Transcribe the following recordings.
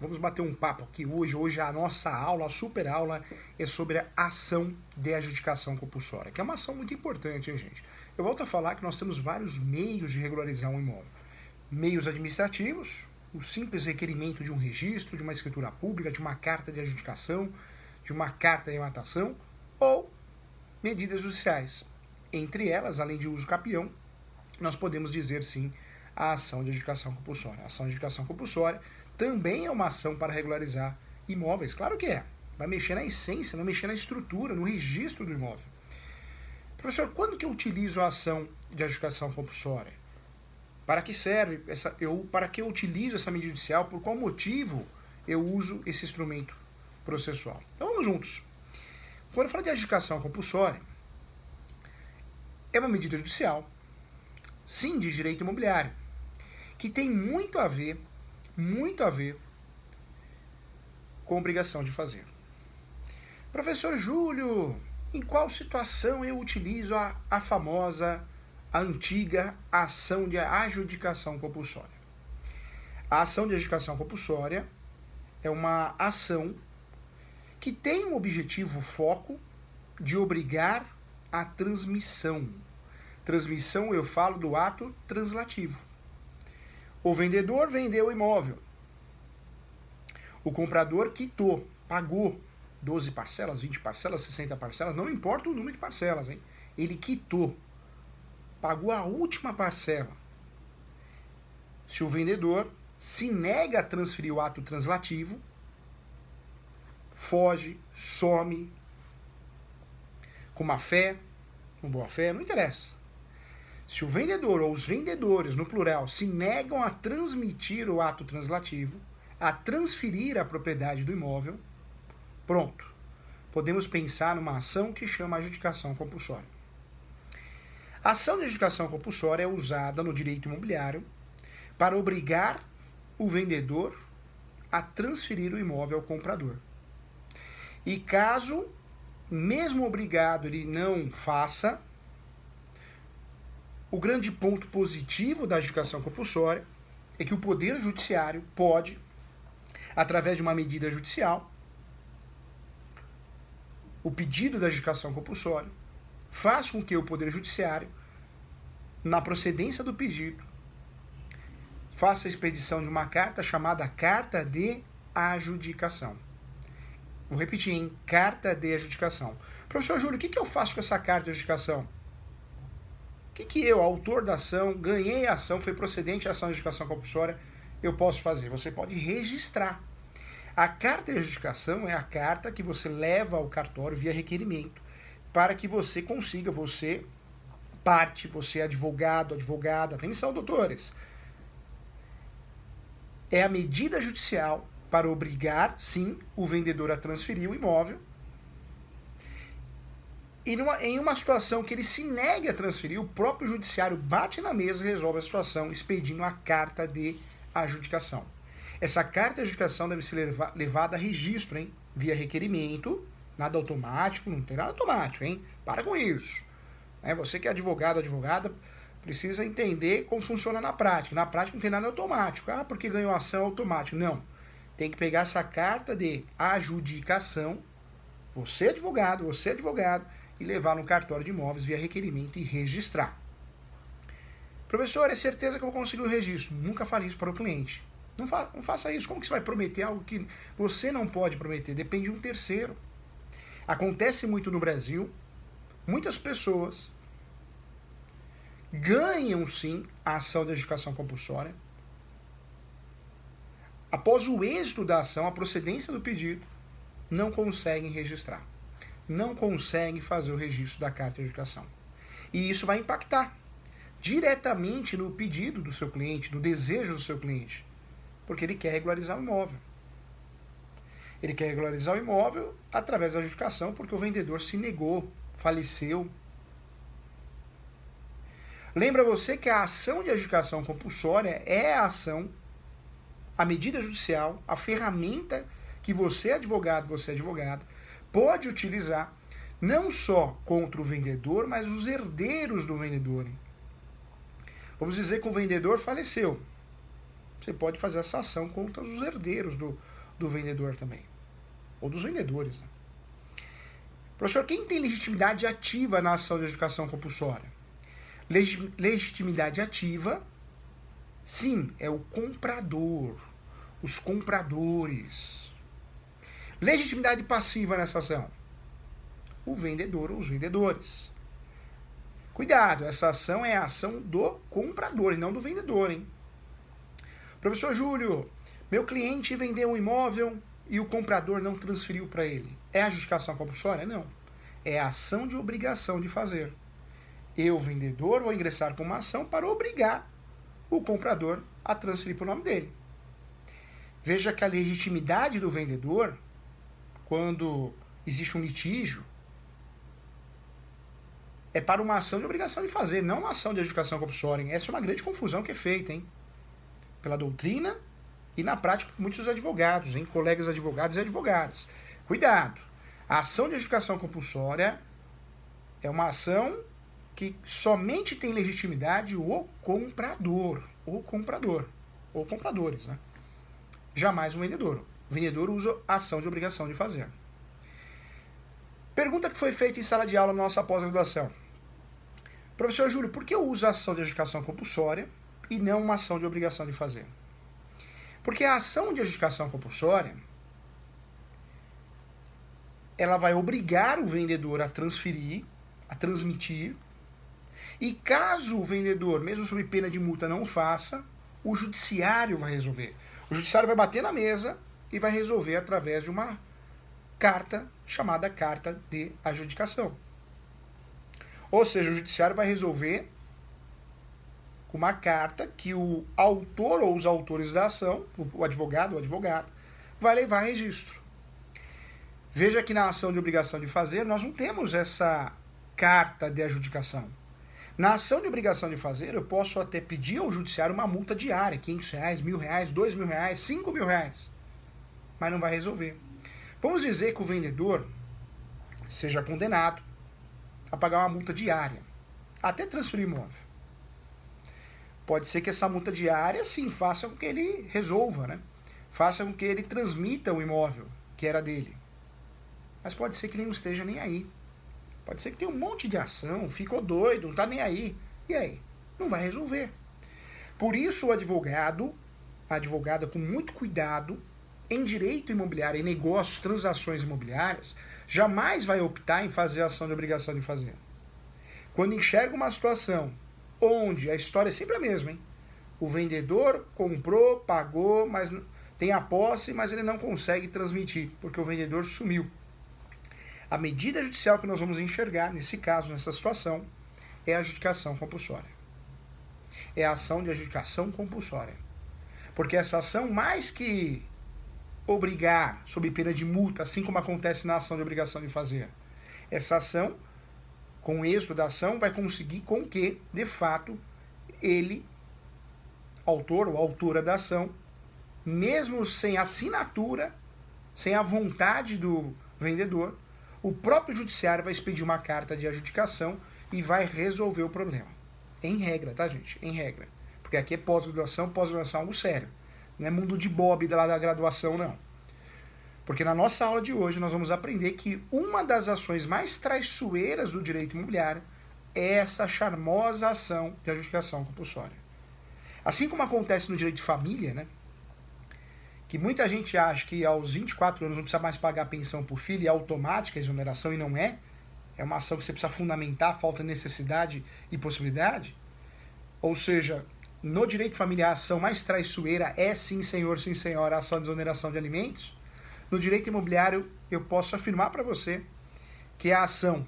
Vamos bater um papo aqui hoje. Hoje a nossa aula, a super aula, é sobre a ação de adjudicação compulsória, que é uma ação muito importante, hein, gente? Eu volto a falar que nós temos vários meios de regularizar um imóvel. Meios administrativos, o simples requerimento de um registro, de uma escritura pública, de uma carta de adjudicação, de uma carta de matação, ou medidas judiciais. Entre elas, além de uso capião, nós podemos dizer sim a ação de adjudicação compulsória. A ação de adjudicação compulsória também é uma ação para regularizar imóveis. Claro que é. Vai mexer na essência, vai mexer na estrutura, no registro do imóvel. Professor, quando que eu utilizo a ação de adjudicação compulsória? Para que serve? Para que eu utilizo essa medida judicial? Por qual motivo eu uso esse instrumento processual? Então vamos juntos. Quando eu falo de adjudicação compulsória, é uma medida judicial, sim, de direito imobiliário, que tem muito a ver com a obrigação de fazer. Professor Júlio, em qual situação eu utilizo a famosa, a antiga ação de adjudicação compulsória? A ação de adjudicação compulsória é uma ação que tem um objetivo foco de obrigar a transmissão. Transmissão, eu falo do ato translativo. O vendedor vendeu o imóvel. O comprador quitou, pagou 12 parcelas, 20 parcelas, 60 parcelas, não importa o número de parcelas, hein? Ele quitou, pagou a última parcela. Se o vendedor se nega a transferir o ato translativo, foge, some, com má fé, com boa fé, não interessa. Se o vendedor ou os vendedores, no plural, se negam a transmitir o ato translativo, a transferir a propriedade do imóvel, pronto. Podemos pensar numa ação que chama adjudicação compulsória. A ação de adjudicação compulsória é usada no direito imobiliário para obrigar o vendedor a transferir o imóvel ao comprador. E caso, mesmo obrigado, ele não faça, o grande ponto positivo da adjudicação compulsória é que o Poder Judiciário pode, através de uma medida judicial, o pedido da adjudicação compulsória faz com que o Poder Judiciário, na procedência do pedido, faça a expedição de uma carta chamada Carta de Adjudicação. Vou repetir, hein? Carta de Adjudicação. Professor Júlio, o que eu faço com essa carta de adjudicação? O que eu, autor da ação, ganhei a ação, foi procedente a ação de adjudicação compulsória, eu posso fazer? Você pode registrar. A carta de adjudicação é a carta que você leva ao cartório via requerimento para que você consiga, você parte, você advogado, advogada, atenção doutores, é a medida judicial para obrigar, sim, o vendedor a transferir o imóvel. E em uma situação que ele se negue a transferir, o próprio judiciário bate na mesa e resolve a situação, expedindo a carta de adjudicação. Essa carta de adjudicação deve ser levada a registro, hein? Via requerimento, nada automático, não tem nada automático, hein? Para com isso. Você que é advogado, advogada, precisa entender como funciona na prática. Na prática não tem nada automático. Porque ganhou ação automático. Não. Tem que pegar essa carta de adjudicação, você advogado, e levar no cartório de imóveis via requerimento e registrar. Professor, é certeza que eu vou conseguir o registro? Nunca fale isso para o cliente. Não faça isso. Como que você vai prometer algo que você não pode prometer? Depende de um terceiro. Acontece muito no Brasil. Muitas pessoas ganham, sim, a ação de adjudicação compulsória. Após o êxito da ação, a procedência do pedido, não conseguem registrar. Não conseguem fazer o registro da carta de adjudicação. E isso vai impactar diretamente no pedido do seu cliente, no desejo do seu cliente, porque ele quer regularizar o imóvel. Ele quer regularizar o imóvel através da adjudicação, porque o vendedor se negou, faleceu. Lembra você que a ação de adjudicação compulsória é a ação, a medida judicial, a ferramenta que você, advogada, pode utilizar não só contra o vendedor, mas os herdeiros do vendedor. Vamos dizer que o vendedor faleceu. você pode fazer essa ação contra os herdeiros do vendedor também. Ou dos vendedores, né? Professor, quem tem legitimidade ativa na ação de adjudicação compulsória? Legitimidade ativa, sim, é o comprador, os compradores. Legitimidade passiva nessa ação? O vendedor ou os vendedores. Cuidado, essa ação é a ação do comprador e não do vendedor, hein? Professor Júlio, meu cliente vendeu um imóvel e o comprador não transferiu para ele. É adjudicação compulsória? Não. É a ação de obrigação de fazer. Eu, vendedor, vou ingressar com uma ação para obrigar o comprador a transferir para o nome dele. Veja que a legitimidade do vendedor, quando existe um litígio, é para uma ação de obrigação de fazer, não uma ação de adjudicação compulsória. Essa é uma grande confusão que é feita, hein? Pela doutrina e na prática por muitos advogados, hein? Colegas advogados e advogadas. Cuidado! A ação de adjudicação compulsória é uma ação que somente tem legitimidade o comprador, ou compradores, né? Jamais o vendedor. O vendedor usa a ação de obrigação de fazer. Pergunta que foi feita em sala de aula na nossa pós-graduação. Professor Júlio, por que eu uso a ação de adjudicação compulsória e não uma ação de obrigação de fazer? Porque a ação de adjudicação compulsória, ela vai obrigar o vendedor a transferir, a transmitir, e caso o vendedor, mesmo sob pena de multa, não faça, o judiciário vai resolver. O judiciário vai bater na mesa e vai resolver através de uma carta chamada carta de adjudicação. Ou seja, o judiciário vai resolver com uma carta que o autor ou os autores da ação, o advogado ou advogada, vai levar a registro. Veja que na ação de obrigação de fazer, nós não temos essa carta de adjudicação. Na ação de obrigação de fazer, eu posso até pedir ao judiciário uma multa diária, R$500, R$1.000, R$2.000, R$5.000, mas não vai resolver. Vamos dizer que o vendedor seja condenado a pagar uma multa diária, até transferir o imóvel. Pode ser que essa multa diária, sim, faça com que ele resolva, né? Faça com que ele transmita o imóvel que era dele. Mas pode ser que ele não esteja nem aí. Pode ser que tenha um monte de ação, ficou doido, não está nem aí. E aí? Não vai resolver. Por isso o advogado, a advogada com muito cuidado, em direito imobiliário, em negócios, transações imobiliárias, jamais vai optar em fazer a ação de obrigação de fazer. Quando enxerga uma situação onde a história é sempre a mesma, hein? O vendedor comprou, pagou, mas tem a posse, mas ele não consegue transmitir, porque o vendedor sumiu. A medida judicial que nós vamos enxergar, nesse caso, nessa situação, é a adjudicação compulsória. É a ação de adjudicação compulsória. Porque essa ação, mais que obrigar, sob pena de multa, assim como acontece na ação de obrigação de fazer, essa ação, com o êxito da ação, vai conseguir com que, de fato, ele, autor ou autora da ação, mesmo sem assinatura, sem a vontade do vendedor, o próprio judiciário vai expedir uma carta de adjudicação e vai resolver o problema. Em regra, tá, gente? Em regra. Porque aqui é pós-graduação é algo sério. Não é mundo de Bob lá da graduação, não. Porque na nossa aula de hoje nós vamos aprender que uma das ações mais traiçoeiras do direito imobiliário é essa charmosa ação de adjudicação compulsória. Assim como acontece no direito de família, né? Que muita gente acha que aos 24 anos não precisa mais pagar pensão por filho e é automática a exoneração, e não é. É uma ação que você precisa fundamentar a falta de necessidade e possibilidade. Ou seja, no direito familiar a ação mais traiçoeira é sim senhor, sim senhora, a ação de exoneração de alimentos. No direito imobiliário eu posso afirmar para você que a ação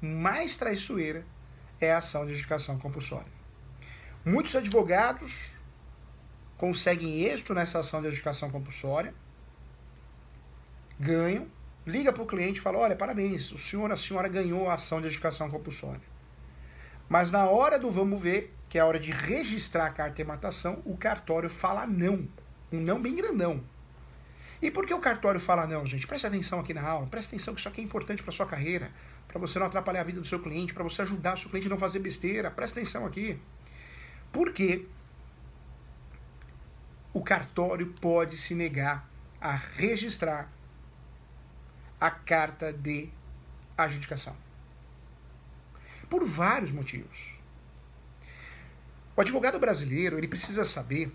mais traiçoeira é a ação de adjudicação compulsória. Muitos advogados conseguem êxito nessa ação de adjudicação compulsória, ganham, liga para o cliente e fala, olha, parabéns, o senhor, a senhora ganhou a ação de adjudicação compulsória. Mas na hora do vamos ver, que é a hora de registrar a carta de matação, o cartório fala não, um não bem grandão. E por que o cartório fala não, gente? Presta atenção aqui na aula, presta atenção que isso aqui é importante para sua carreira, para você não atrapalhar a vida do seu cliente, para você ajudar o seu cliente a não fazer besteira, presta atenção aqui. Por quê? o cartório pode se negar a registrar a carta de adjudicação. Por vários motivos. O advogado brasileiro, ele precisa saber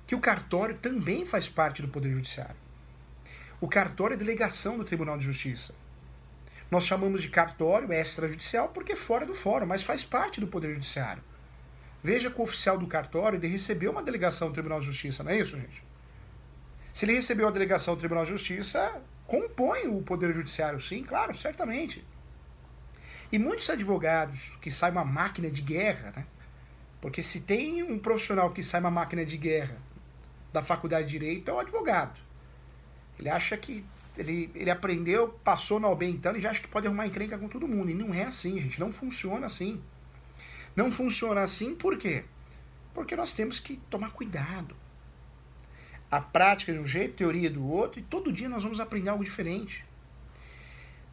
que o cartório também faz parte do Poder Judiciário. O cartório é delegação do Tribunal de Justiça. Nós chamamos de cartório extrajudicial porque é fora do fórum, mas faz parte do Poder Judiciário. Veja que o oficial do cartório ele recebeu uma delegação do Tribunal de Justiça, não é isso, gente? Se ele recebeu a delegação do Tribunal de Justiça, compõe o Poder Judiciário, sim, claro, certamente. E muitos advogados que saem uma máquina de guerra, né? Porque se tem um profissional que sai uma máquina de guerra da faculdade de Direito, é o advogado. Ele acha que ele aprendeu, passou na OAB então, e já acha que pode arrumar encrenca com todo mundo. E não é assim, gente, não funciona assim. Não funciona assim por quê? Porque nós temos que tomar cuidado. A prática de um jeito, teoria do outro, e todo dia nós vamos aprender algo diferente.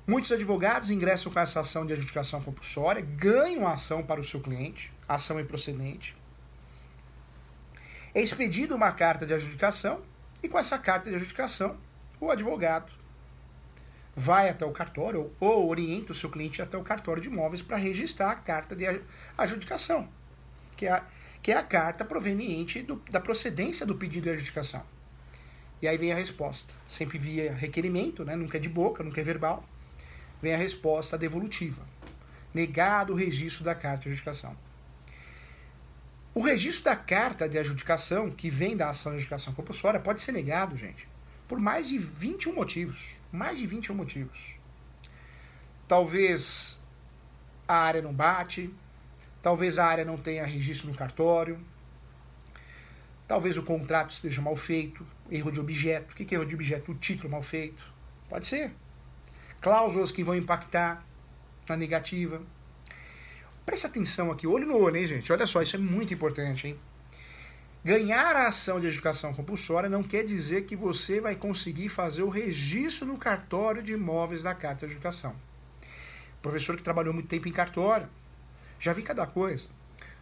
Muitos advogados ingressam com essa ação de adjudicação compulsória, ganham a ação para o seu cliente, a ação é improcedente. É expedida uma carta de adjudicação, e com essa carta de adjudicação, o advogado vai até o cartório, ou orienta o seu cliente até o cartório de imóveis para registrar a carta de adjudicação, que é a carta proveniente da procedência do pedido de adjudicação. E aí vem a resposta, sempre via requerimento, né? Nunca é de boca, nunca é verbal, vem a resposta devolutiva, negado o registro da carta de adjudicação. O registro da carta de adjudicação, que vem da ação de adjudicação compulsória, pode ser negado, gente, por mais de 21 motivos. Mais de 21 motivos. Talvez a área não bate, talvez a área não tenha registro no cartório, talvez o contrato esteja mal feito, erro de objeto. O que é erro de objeto? O título mal feito. Pode ser. Cláusulas que vão impactar na negativa. Preste atenção aqui, olho no olho, hein, gente? Olha só, isso é muito importante, hein? Ganhar a ação de adjudicação compulsória não quer dizer que você vai conseguir fazer o registro no cartório de imóveis da carta de adjudicação. Professor que trabalhou muito tempo em cartório, já vi cada coisa.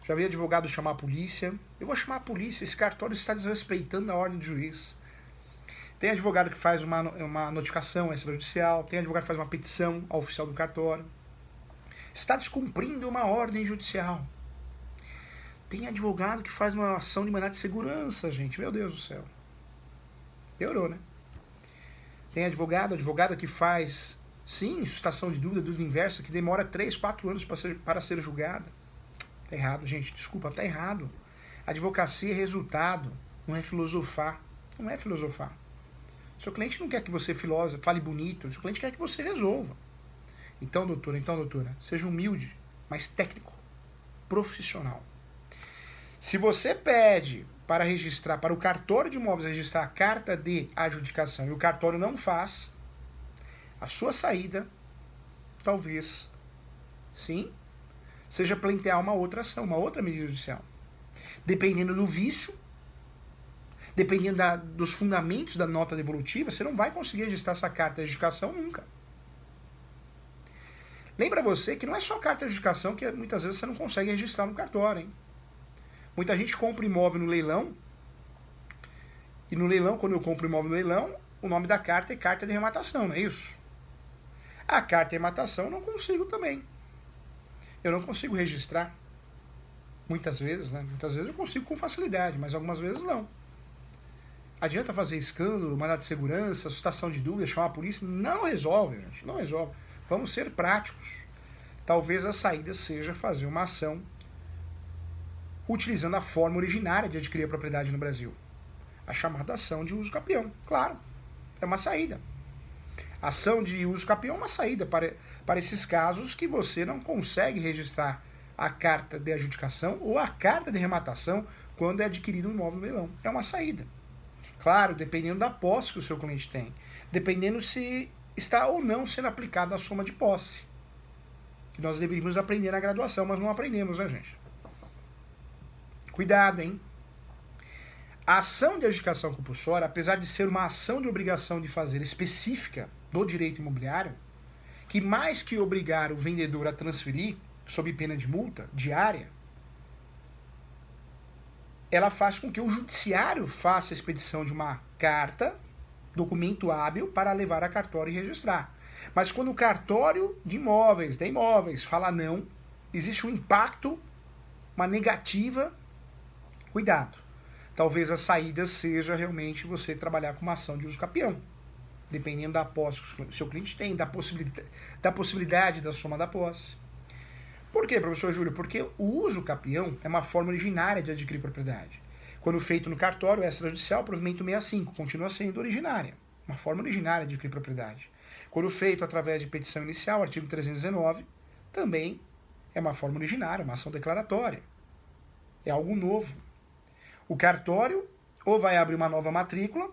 Já vi advogado chamar a polícia. Eu vou chamar a polícia, esse cartório está desrespeitando a ordem do juiz. Tem advogado que faz uma notificação extrajudicial, tem advogado que faz uma petição ao oficial do cartório. Está descumprindo uma ordem judicial. Tem advogado que faz uma ação de mandado de segurança, gente. Meu Deus do céu. Piorou, né? Tem advogada que faz, sim, suscitação de dúvida inversa, que demora 3, 4 anos para ser julgada. Tá errado, gente. Desculpa, tá errado. Advocacia é resultado, não é filosofar. Não é filosofar. Seu cliente não quer que você fale bonito, seu cliente quer que você resolva. Então, doutora, seja humilde, mas técnico, profissional. Se você pede para registrar, para o cartório de imóveis registrar a carta de adjudicação e o cartório não faz, a sua saída, talvez, sim, seja pleitear uma outra ação, uma outra medida judicial. Dependendo do vício, dependendo dos fundamentos da nota devolutiva, você não vai conseguir registrar essa carta de adjudicação nunca. Lembra você que não é só carta de adjudicação que muitas vezes você não consegue registrar no cartório, hein? Muita gente compra imóvel no leilão, e no leilão, quando eu compro imóvel no leilão, o nome da carta é carta de rematação, não é isso? A carta de rematação eu não consigo também. Eu não consigo registrar. Muitas vezes, né? Muitas vezes eu consigo com facilidade, mas algumas vezes não. Adianta fazer escândalo, mandado de segurança, suscitação de dúvida, chamar a polícia? Não resolve, gente, não resolve. Vamos ser práticos. Talvez a saída seja fazer uma ação utilizando a forma originária de adquirir a propriedade no Brasil. A chamada ação de uso capião. Claro, é uma saída. A ação de uso capião é uma saída para esses casos que você não consegue registrar a carta de adjudicação ou a carta de rematação quando é adquirido um imóvel no leilão. É uma saída. Claro, dependendo da posse que o seu cliente tem. Dependendo se está ou não sendo aplicada a soma de posse. Que nós deveríamos aprender na graduação, mas não aprendemos, né, gente? Cuidado, hein? A ação de adjudicação compulsória, apesar de ser uma ação de obrigação de fazer específica do direito imobiliário, que mais que obrigar o vendedor a transferir, sob pena de multa diária, ela faz com que o judiciário faça a expedição de uma carta, documento hábil, para levar a cartório e registrar. Mas quando o cartório de imóveis, da imóveis, fala não, existe um impacto, uma negativa, cuidado. Talvez a saída seja realmente você trabalhar com uma ação de uso capião, dependendo da posse que o seu cliente tem, da possibilidade da soma da posse. Por quê, professor Júlio? Porque o uso capião é uma forma originária de adquirir propriedade. Quando feito no cartório extrajudicial, provimento 65, continua sendo originária, uma forma originária de adquirir propriedade. Quando feito através de petição inicial, artigo 319, também é uma forma originária, uma ação declaratória. É algo novo. O cartório ou vai abrir uma nova matrícula,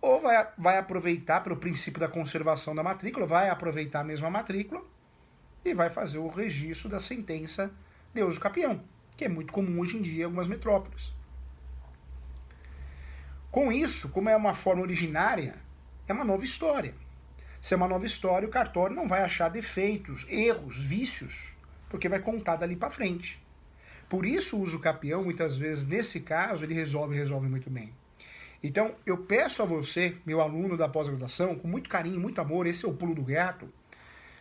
ou vai aproveitar pelo princípio da conservação da matrícula, vai aproveitar a mesma matrícula e vai fazer o registro da sentença de uso capião, que é muito comum hoje em dia em algumas metrópoles. Com isso, como é uma forma originária, é uma nova história. Se é uma nova história, o cartório não vai achar defeitos, erros, vícios, porque vai contar dali para frente. Por isso o uso capião, muitas vezes, nesse caso, ele resolve muito bem. Então, eu peço a você, meu aluno da pós-graduação, com muito carinho, muito amor, esse é o pulo do gato,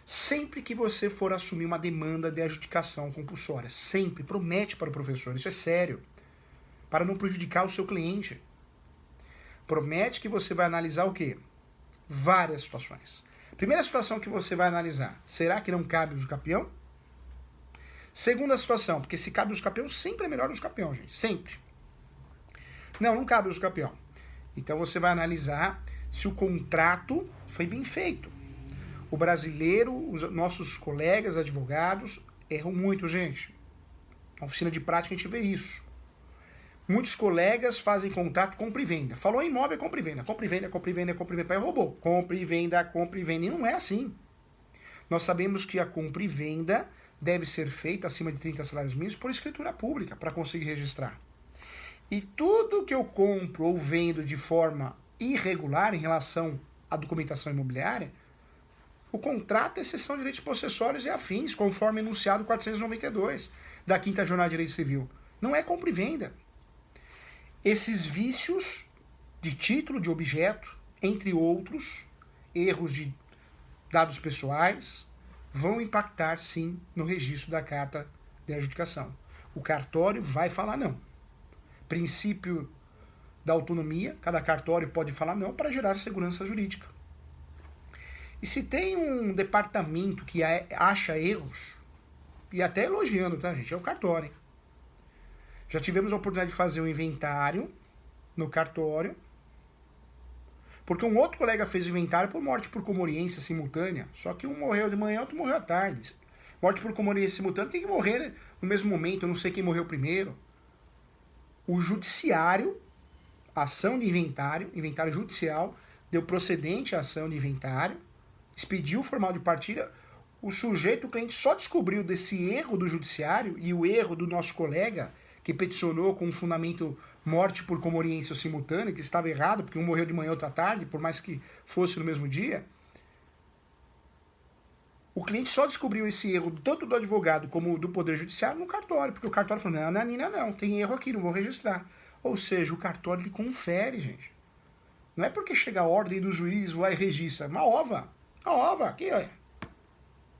sempre que você for assumir uma demanda de adjudicação compulsória, sempre, promete para o professor, isso é sério, para não prejudicar o seu cliente. Promete que você vai analisar o quê? Várias situações. Primeira situação que você vai analisar, será que não cabe uso capião? Segunda situação, porque se cabe uso capião, sempre é melhor uso capião, gente, sempre. Não cabe uso capião. Então você vai analisar se o contrato foi bem feito. O brasileiro, os nossos colegas advogados, erram muito, gente. Na oficina de prática a gente vê isso. Muitos colegas fazem contrato compra e venda. Falou em imóvel, compra e venda. Compra e venda, compra e venda, compra e venda. Pai roubou. Compra e venda, compra e venda. E não é assim. Nós sabemos que a compra e venda deve ser feita acima de 30 salários mínimos por escritura pública, para conseguir registrar. E tudo que eu compro ou vendo de forma irregular em relação à documentação imobiliária, o contrato é exceção de direitos possessórios e afins, conforme enunciado 492 da 5ª Jornada de Direito Civil. Não é compra e venda. Esses vícios de título de objeto, entre outros, erros de dados pessoais, vão impactar, sim, no registro da carta de adjudicação. O cartório vai falar não. Princípio da autonomia, cada cartório pode falar não para gerar segurança jurídica. E se tem um departamento que acha erros, e até elogiando, tá, gente? É o cartório. Hein? Já tivemos a oportunidade de fazer um inventário no cartório, porque um outro colega fez o inventário por morte por comoriência simultânea, só que um morreu de manhã, outro morreu à tarde. Morte por comoriência simultânea tem que morrer no mesmo momento, eu não sei quem morreu primeiro. O judiciário, ação de inventário judicial, deu procedente à ação de inventário, expediu o formal de partilha, o sujeito, o cliente, só descobriu desse erro do judiciário e o erro do nosso colega, que peticionou com um fundamento morte por comoriência simultânea, que estava errado, porque um morreu de manhã e outro à tarde, por mais que fosse no mesmo dia. O cliente só descobriu esse erro, tanto do advogado como do Poder Judiciário, no cartório, porque o cartório falou, não, Nina, não, tem erro aqui, não vou registrar. Ou seja, o cartório ele confere, gente. Não é porque chega a ordem do juiz, vai e registra. Uma ova, aqui, olha.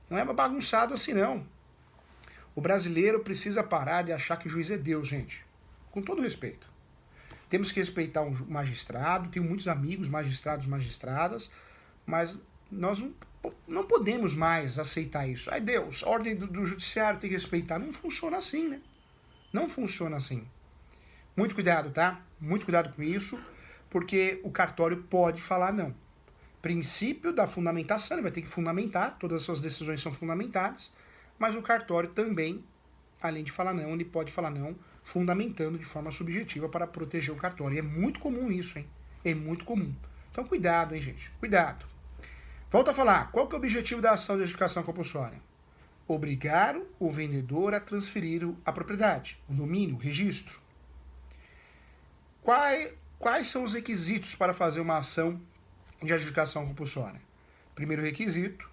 Não é bagunçado assim, não. O brasileiro precisa parar de achar que o juiz é Deus, gente. Com todo respeito. Temos que respeitar o magistrado, tenho muitos amigos magistrados, magistradas, mas nós não podemos mais aceitar isso. Ai, Deus, a ordem do judiciário tem que respeitar. Não funciona assim, né? Não funciona assim. Muito cuidado, tá? Muito cuidado com isso, porque o cartório pode falar não. Princípio da fundamentação, ele vai ter que fundamentar, todas as suas decisões são fundamentadas, mas o cartório também, além de falar não, ele pode falar não, fundamentando de forma subjetiva para proteger o cartório. E é muito comum isso, hein? É muito comum. Então cuidado, hein, gente? Cuidado. Volto a falar, qual que é o objetivo da ação de adjudicação compulsória? Obrigar o vendedor a transferir a propriedade, o domínio, o registro. Quais são os requisitos para fazer uma ação de adjudicação compulsória? Primeiro requisito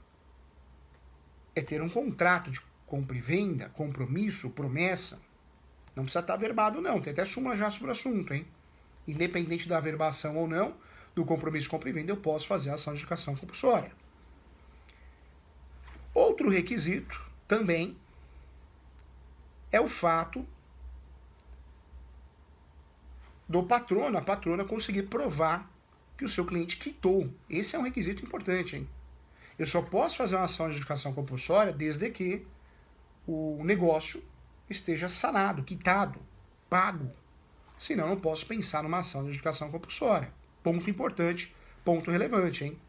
é ter um contrato de compra e venda, compromisso, promessa. Não precisa estar averbado, não. Tem até súmula já sobre o assunto, hein? Independente da averbação ou não, do compromisso de compra e venda, eu posso fazer a ação de adjudicação compulsória. Outro requisito também é o fato do patrono, a patrona, conseguir provar que o seu cliente quitou. Esse é um requisito importante, hein? Eu só posso fazer uma ação de adjudicação compulsória desde que o negócio esteja sanado, quitado, pago. Senão, não posso pensar numa ação de adjudicação compulsória. Ponto importante, ponto relevante, hein?